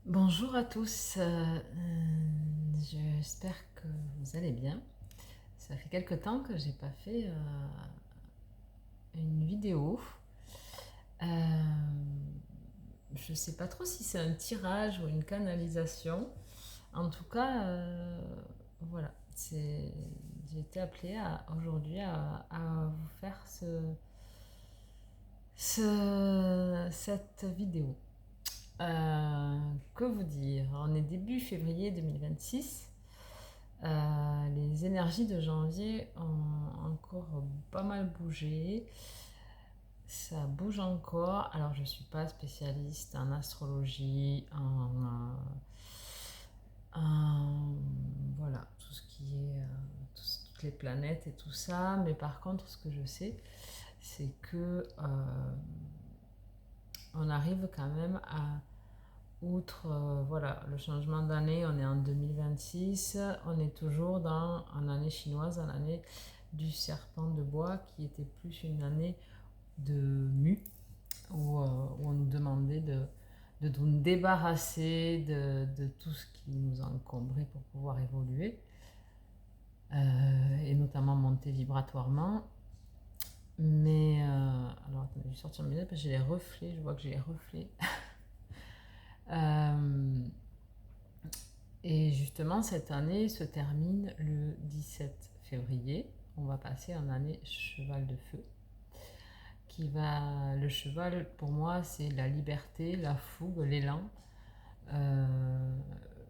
Bonjour à tous, j'espère que vous allez bien. Ça fait quelque temps que j'ai pas fait une vidéo. Euh, je sais pas trop si c'est un tirage ou une canalisation. En tout cas, voilà, j'ai été appelée aujourd'hui à vous faire cette vidéo. Que vous dire? On est début février 2026. Les énergies de janvier ont encore pas mal bougé. Ça bouge encore. Alors, je ne suis pas spécialiste en astrologie, voilà, tout ce qui est toutes les planètes et tout ça. Mais par contre, ce que je sais, c'est que on arrive quand même à outre voilà, le changement d'année, on est en 2026, on est toujours dans une année chinoise, une année du serpent de bois qui était plus une année de mu, où on nous demandait de nous débarrasser de tout ce qui nous encombrait pour pouvoir évoluer, et notamment monter vibratoirement. Mais alors attendez, je vais sortir mes lunettes parce que j'ai les reflets, je vois que j'ai les reflets. Euh, Et justement, cette année se termine le 17 février. On va passer en année cheval de feu. Le cheval, pour moi, c'est la liberté, la fougue, l'élan. Euh,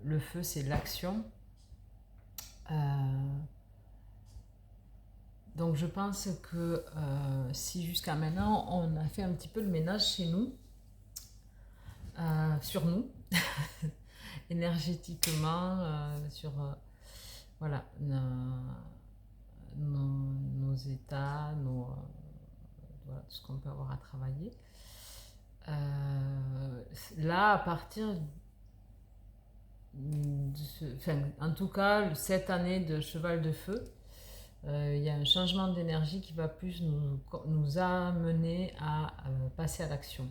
le feu, c'est l'action. Euh, donc je pense que si jusqu'à maintenant, on a fait un petit peu le ménage chez nous, sur nous, énergétiquement, sur voilà, nos états, voilà, tout ce qu'on peut avoir à travailler. Là, à partir enfin, en tout cas, cette année de cheval de feu, il y a un changement d'énergie qui va plus nous amener à passer à l'action.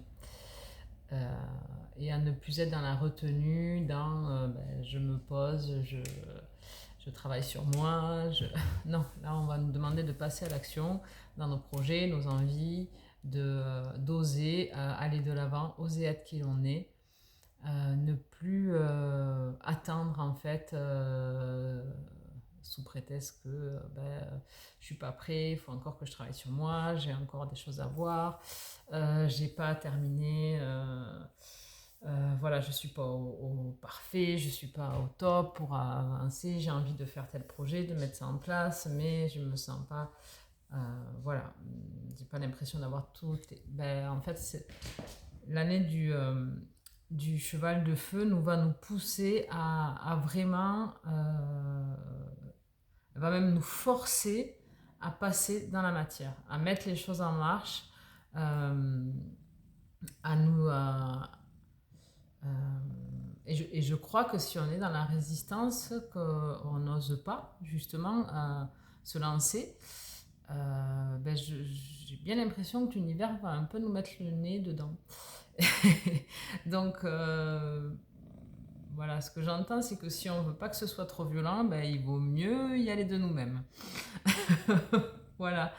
Euh, et à ne plus être dans la retenue, dans je me pose, je travaille sur moi. Non, là on va nous demander de passer à l'action dans nos projets, nos envies, d'oser aller de l'avant, oser être qui l'on est, ne plus attendre en fait sous prétexte que je suis pas prêt, il faut encore que je travaille sur moi, j'ai encore des choses à voir, j'ai pas terminé. Voilà, je suis pas au parfait, je suis pas au top pour avancer, j'ai envie de faire tel projet, de mettre ça en place, mais je me sens pas, voilà, j'ai pas l'impression d'avoir tout. En fait, l'année du cheval de feu va nous pousser à vraiment, elle va même nous forcer à passer dans la matière, à mettre les choses en marche, euh, à nous, euh, et je crois que si on est dans la résistance, qu'on n'ose pas justement se lancer, j'ai bien l'impression que l'univers va un peu nous mettre le nez dedans. Donc voilà, ce que j'entends, c'est que si on veut pas que ce soit trop violent, il vaut mieux y aller de nous-mêmes. Voilà.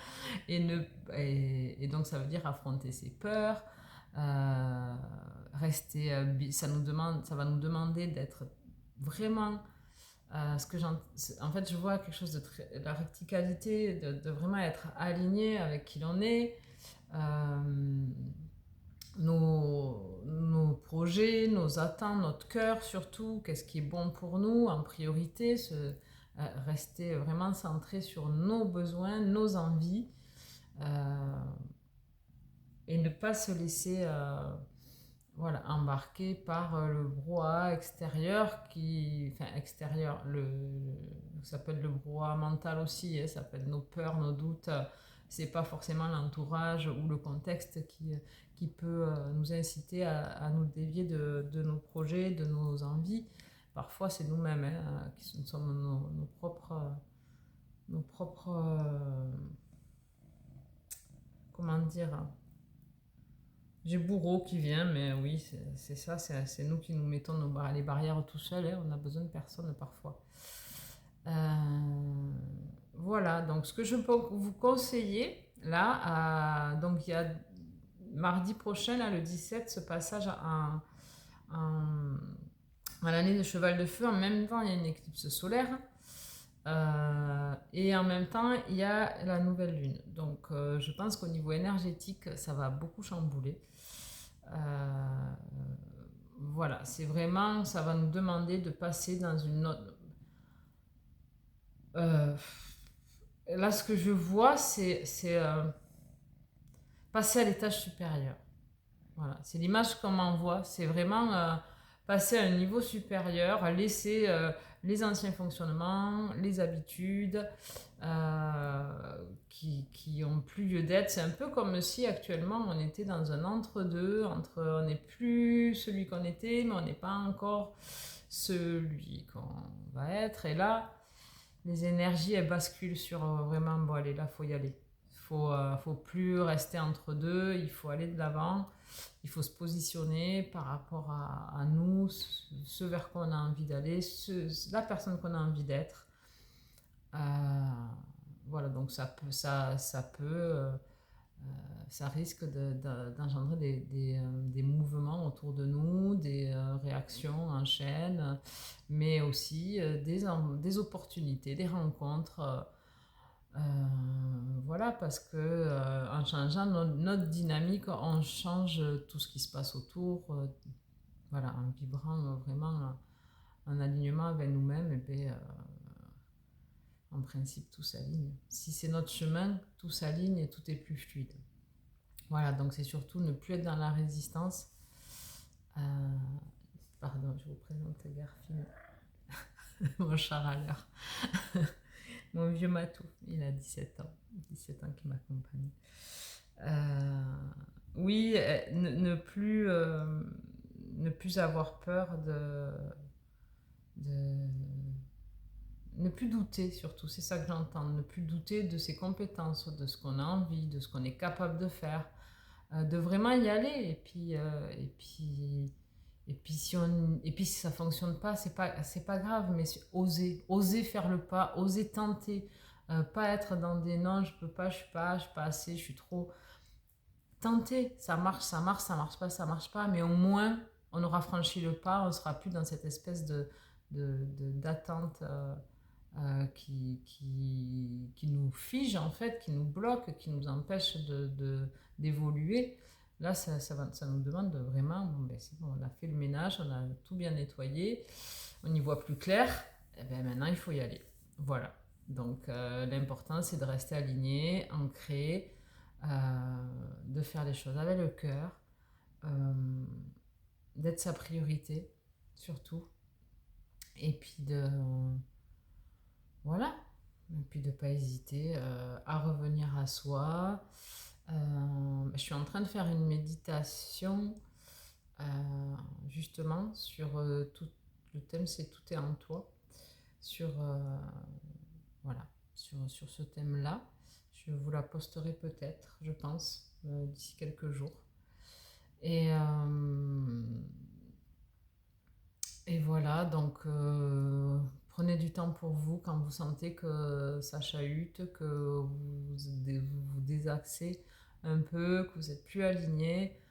Et donc ça veut dire affronter ses peurs, euh, rester, ça va nous demander d'être vraiment, en fait, je vois quelque chose de très, la verticalité, de vraiment être aligné avec qui l'on est, euh, nos projets, nos attentes, notre cœur surtout, qu'est-ce qui est bon pour nous en priorité, rester vraiment centré sur nos besoins, nos envies, euh, et ne pas se laisser voilà, embarquer par le brouhaha extérieur enfin extérieur, ça peut être le brouhaha mental aussi, hein, ça peut être nos peurs, nos doutes, c'est pas forcément l'entourage ou le contexte qui peut nous inciter à nous dévier de nos projets, de nos envies. Parfois c'est nous-mêmes, hein, qui sommes nos propres comment dire, J'ai bourreau qui vient, mais oui, c'est ça, c'est nous qui nous mettons les barrières tout seuls, hein, on a besoin de personne parfois. Voilà, donc ce que je peux vous conseiller, là, donc il y a mardi prochain, là, le 17, ce passage à l'année de cheval de feu. En même temps, il y a une éclipse solaire. Et en même temps, il y a la nouvelle lune. Donc, je pense qu'au niveau énergétique, ça va beaucoup chambouler. Voilà, c'est vraiment, ça va nous demander de passer dans une autre. Là, ce que je vois, c'est passer à l'étage supérieur. Voilà, c'est l'image qu'on m'envoie. C'est vraiment passer à un niveau supérieur, laisser les anciens fonctionnements, les habitudes qui ont plus lieu d'être. C'est un peu comme si actuellement on était dans un entre-deux, on n'est plus celui qu'on était, mais on n'est pas encore celui qu'on va être. Et là, les énergies, elles basculent sur vraiment, bon allez, là, faut y aller. Faut plus rester entre deux, il faut aller de l'avant, il faut se positionner par rapport à nous, ce vers quoi on a envie d'aller, la personne qu'on a envie d'être. Voilà, donc ça risque d'engendrer des mouvements autour de nous, des réactions en chaîne, mais aussi des opportunités, des rencontres. Voilà, parce que en changeant notre dynamique, on change tout ce qui se passe autour. Voilà, en vibrant vraiment en alignement avec nous-mêmes, et bien, en principe, tout s'aligne. Si c'est notre chemin, tout s'aligne et tout est plus fluide. Voilà, donc c'est surtout ne plus être dans la résistance. Euh, Pardon, je vous présente Garfield, mon char à l'heure. Mon vieux matou, il a 17 ans. 17 ans qui m'accompagne. Oui, ne plus avoir peur de ne plus douter, surtout, c'est ça que j'entends, ne plus douter de ses compétences, de ce qu'on a envie, de ce qu'on est capable de faire, de vraiment y aller. Et puis si ça fonctionne pas, c'est pas grave, mais oser faire le pas, oser tenter, pas être dans des non, je peux pas, je suis pas assez, je suis trop. Tenter, ça marche pas, ça marche pas, mais au moins on aura franchi le pas, on sera plus dans cette espèce d'attente qui nous fige en fait, qui nous bloque, qui nous empêche d'évoluer. Là, ça nous demande de vraiment, bon, ben, c'est bon, on a fait le ménage, on a tout bien nettoyé, on y voit plus clair, et ben maintenant il faut y aller. Voilà. Donc l'important c'est de rester aligné, ancré, de faire les choses avec le cœur, d'être sa priorité surtout, et puis voilà, et puis de ne pas hésiter à revenir à soi. Je suis en train de faire une méditation justement sur tout le thème, c'est tout est en toi, sur voilà, sur ce thème-là. Je vous la posterai peut-être, je pense, d'ici quelques jours. Et, euh, et voilà, donc prenez du temps pour vous quand vous sentez que ça chahute, que vous désaxez un peu, que vous n'êtes plus aligné.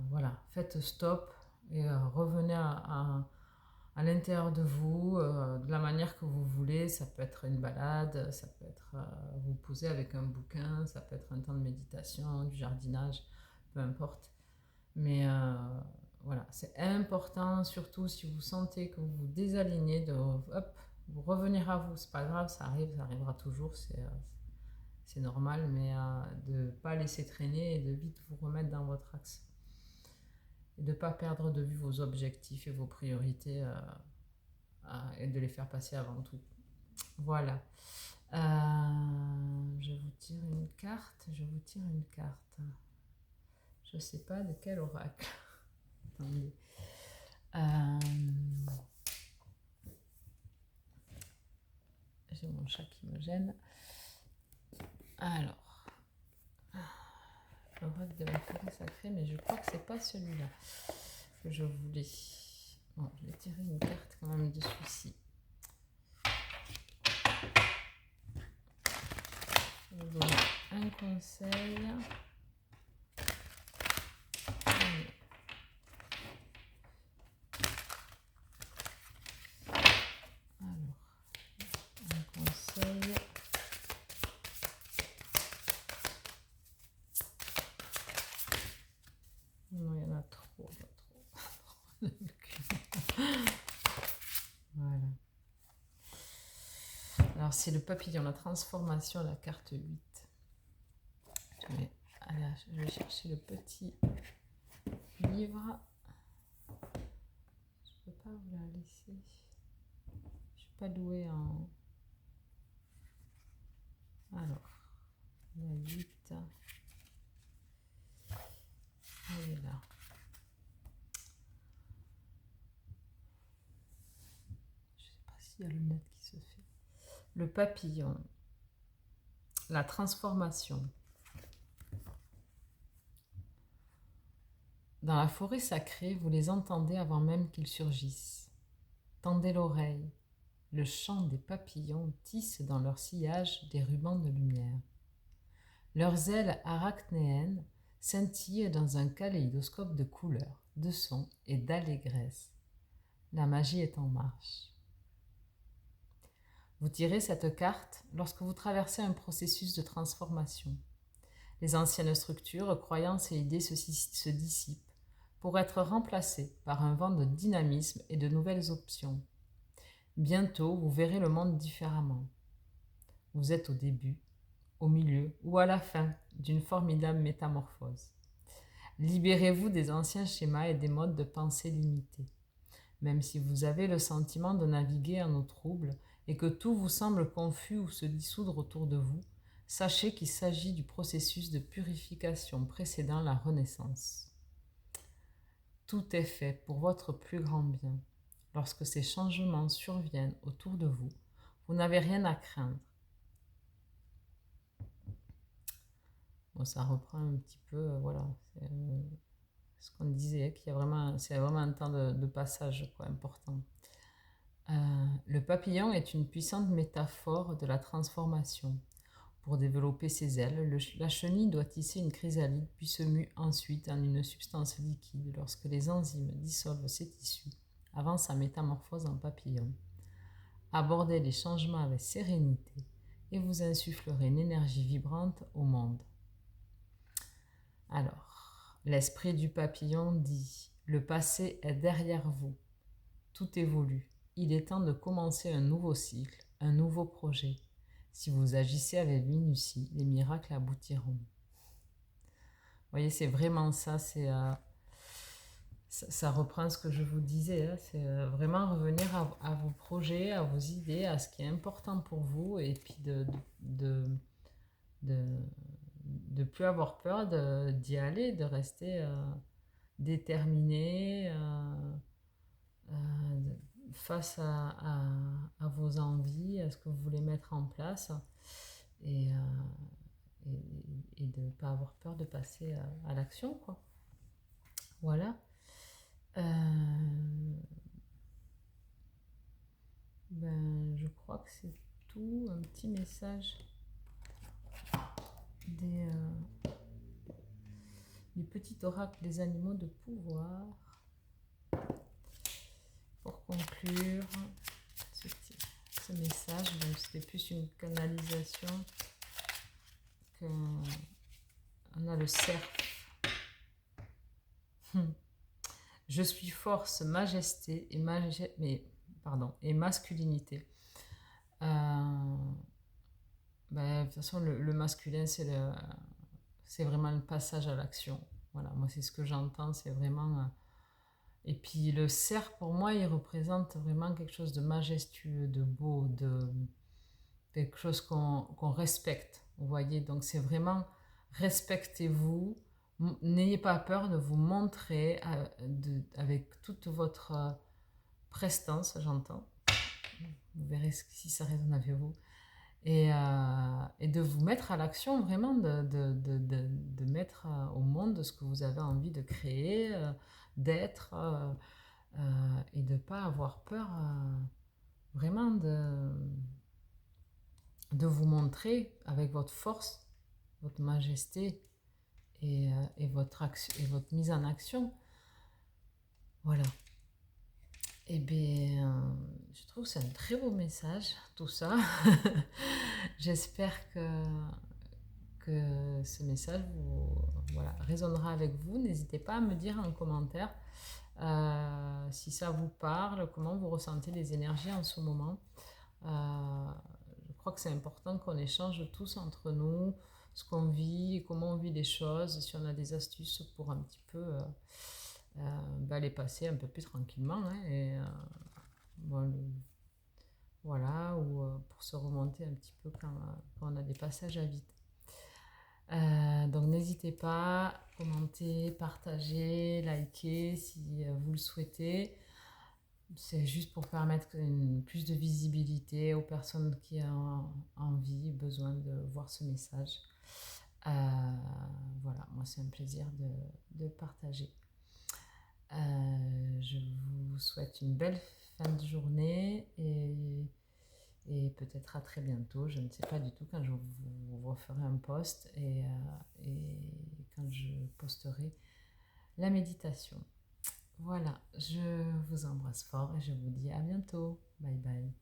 Voilà, faites stop et revenez à l'intérieur de vous, de la manière que vous voulez. Ça peut être une balade, ça peut être vous poser avec un bouquin, ça peut être un temps de méditation, du jardinage, peu importe. Mais voilà, c'est important, surtout si vous sentez que vous vous désalignez, de hop, vous revenir à vous. C'est pas grave, ça arrive, ça arrivera toujours, c'est normal, mais de ne pas laisser traîner et de vite vous remettre dans votre axe. Et de ne pas perdre de vue vos objectifs et vos priorités et de les faire passer avant tout. Voilà. Je vous tire une carte. Je sais pas de quel oracle. Attendez. J'ai mon chat qui me gêne. Alors. l'oracle de la forêt sacrée, mais je crois que c'est pas celui-là que je voulais. Bon, je vais tirer une carte quand même de celui-ci. Je vais vous donner un conseil. Alors, un conseil. Non, il y en a trop, trop. Voilà. Alors, c'est le papillon, la transformation, la carte 8. Je vais chercher le petit livre. Je peux pas vous la laisser. Je suis pas douée en... Alors, la 8. Elle est là. Je sais pas s'il y a le net qui se fait. Le papillon. La transformation. Dans la forêt sacrée, vous les entendez avant même qu'ils surgissent. Tendez l'oreille. Le chant des papillons tisse dans leur sillage des rubans de lumière. Leurs ailes arachnéennes scintillent dans un kaléidoscope de couleurs, de sons et d'allégresse. La magie est en marche. Vous tirez cette carte lorsque vous traversez un processus de transformation. Les anciennes structures, croyances et idées se dissipent pour être remplacées par un vent de dynamisme et de nouvelles options. Bientôt, vous verrez le monde différemment. Vous êtes au début, au milieu ou à la fin d'une formidable métamorphose. Libérez-vous des anciens schémas et des modes de pensée limités. Même si vous avez le sentiment de naviguer en eau trouble et que tout vous semble confus ou se dissoudre autour de vous, sachez qu'il s'agit du processus de purification précédant la renaissance. Tout est fait pour votre plus grand bien. Lorsque ces changements surviennent autour de vous, vous n'avez rien à craindre. Bon, ça reprend un petit peu, voilà, ce qu'on disait, qu'il y a vraiment, c'est vraiment un temps de passage quoi, important. Le papillon est une puissante métaphore de la transformation. Pour développer ses ailes, la chenille doit tisser une chrysalide puis se mue ensuite en une substance liquide lorsque les enzymes dissolvent ses tissus avant sa métamorphose en papillon. Abordez les changements avec sérénité et vous insufflerez une énergie vibrante au monde. Alors, l'esprit du papillon dit « Le passé est derrière vous. Tout évolue. Il est temps de commencer un nouveau cycle, un nouveau projet. Si vous agissez avec minutie, les miracles aboutiront. » Vous voyez, c'est vraiment ça, ça reprend ce que je vous disais, hein, c'est vraiment revenir à vos projets, à vos idées, à ce qui est important pour vous, et puis de plus avoir peur d'y aller, de rester déterminé face à vos envies, à ce que vous voulez mettre en place, et de ne pas avoir peur de passer à l'action, quoi. Voilà. Je crois que c'est tout. Un petit message des petits oracles des animaux de pouvoir pour conclure ce message. Donc c'était plus une canalisation qu'on a le cerf. Je suis force, majesté et masculinité. De toute façon, le masculin, c'est vraiment le passage à l'action. Voilà, moi, c'est ce que j'entends, c'est vraiment... Et puis, le cerf, pour moi, il représente vraiment quelque chose de majestueux, de beau, de quelque chose qu'on respecte, vous voyez. Donc, c'est vraiment, respectez-vous, n'ayez pas peur de vous montrer avec toute votre prestance, j'entends. Vous verrez si ça résonne avec vous. et de vous mettre à l'action, vraiment de mettre au monde ce que vous avez envie de créer, d'être, et de ne pas avoir peur vraiment de vous montrer avec votre force, votre majesté et votre mise en action. Voilà. Eh bien, je trouve que c'est un très beau message, tout ça. J'espère que ce message voilà, résonnera avec vous. N'hésitez pas à me dire en commentaire si ça vous parle, comment vous ressentez les énergies en ce moment. Je crois que c'est important qu'on échange tous entre nous ce qu'on vit, comment on vit les choses, si on a des astuces pour un petit peu les passer un peu plus tranquillement. Hein, bon, voilà, ou pour se remonter un petit peu quand on a des passages à vide. Donc n'hésitez pas, commentez, partagez, likez si vous le souhaitez. C'est juste pour permettre plus de visibilité aux personnes qui ont envie, besoin de voir ce message. Voilà, moi c'est un plaisir de partager. Je vous souhaite une belle fin de journée et peut-être à très bientôt. Je ne sais pas du tout quand je vous referai un post et quand je posterai la méditation. Voilà, je vous embrasse fort et je vous dis à bientôt. Bye bye.